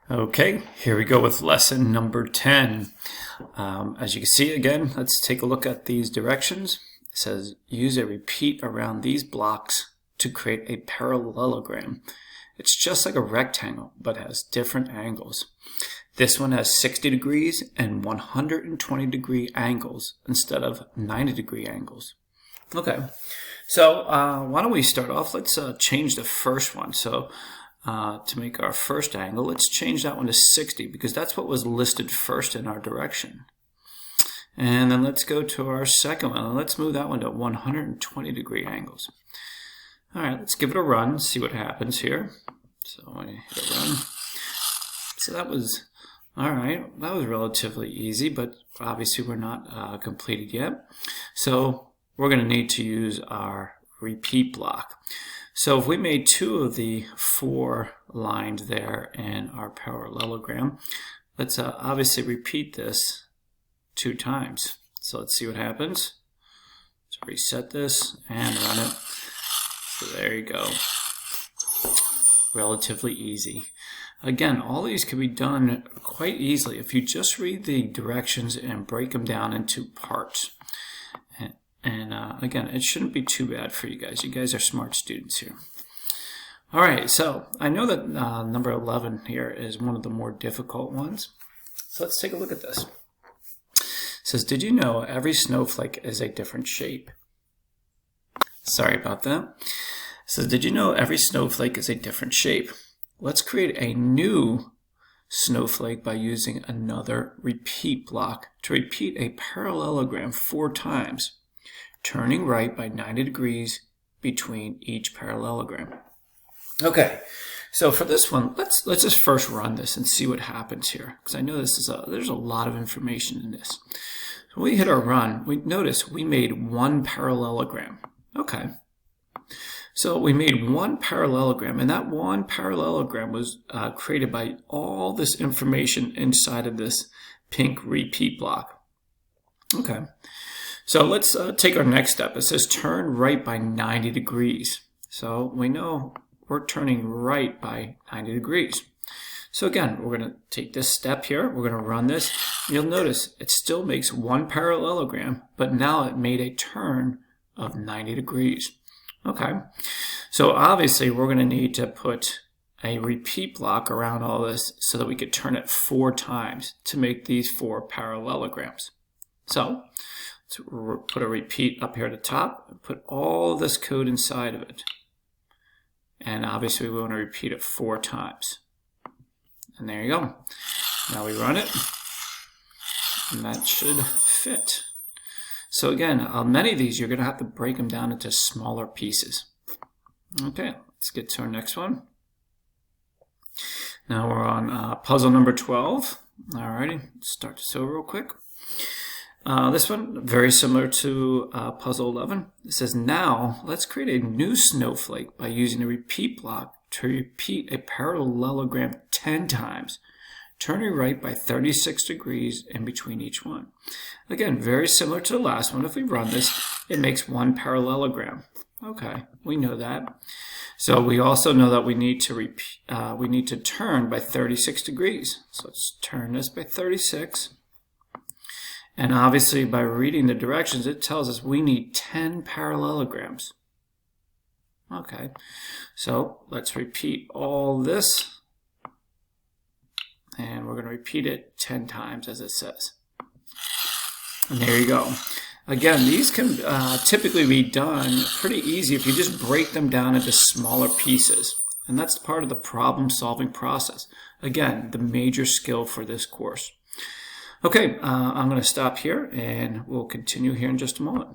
Okay, here we go with lesson number 10. As you can see, again, let's take a look at these directions. It says use a repeat around these blocks to create a parallelogram. It's just like a rectangle, but has different angles. This one has 60 degrees and 120 degree angles instead of 90 degree angles. Okay, so why don't we start off? Let's change the first one. So to make our first angle, let's change that one to 60 because that's what was listed first in our direction. And then let's go to our second one and let's move that one to 120 degree angles. All right, let's give it a run, see what happens here. So I hit a run. So that was, all right, that was relatively easy, but obviously we're not completed yet. So we're going to need to use our repeat block. So if we made two of the four lines there in our parallelogram, let's obviously repeat this 2 times. So let's see what happens. Let's reset this and run it. So there you go. Relatively easy. Again, all these can be done quite easily if you just read the directions and break them down into parts. And again, it shouldn't be too bad for you guys. You guys are smart students here. All right, so I know that number 11 here is one of the more difficult ones. So let's take a look at this. It says, did you know every snowflake is a different shape? Sorry about that. It says, did you know every snowflake is a different shape? Let's create a new snowflake by using another repeat block to repeat a parallelogram 4 times, turning right by 90 degrees between each parallelogram. Okay, so for this one, let's just first run this and see what happens here, because I know this is there's a lot of information in this. So when we hit our run, we notice we made one parallelogram. Okay, so we made one parallelogram, and that one parallelogram was created by all this information inside of this pink repeat block. Okay, so let's take our next step. It says turn right by 90 degrees. So we know we're turning right by 90 degrees. So again, we're going to take this step here. We're going to run this. You'll notice it still makes one parallelogram, but now it made a turn of 90 degrees. Okay, so obviously we're going to need to put a repeat block around all this so that we could turn it 4 times to make these 4 parallelograms. So let's put a repeat up here at the top and put all this code inside of it. And obviously we want to repeat it 4 times. And there you go. Now we run it, and that should fit. So again, many of these you're going to have to break them down into smaller pieces. Okay, let's get to our next one. Now we're on puzzle number 12. Alrighty, let's start this over real quick. This one, very similar to puzzle 11. It says, now let's create a new snowflake by using a repeat block to repeat a parallelogram 10 times, turning right by 36 degrees in between each one. Again, very similar to the last one. If we run this, it makes one parallelogram. Okay, we know that. So we also know that we need to turn by 36 degrees. So let's turn this by 36. And obviously by reading the directions, it tells us we need 10 parallelograms. Okay, so let's repeat all this. And we're going to repeat it 10 times as it says. And there you go. Again, these can typically be done pretty easy if you just break them down into smaller pieces. And that's part of the problem-solving process. Again, the major skill for this course. Okay, I'm going to stop here and we'll continue here in just a moment.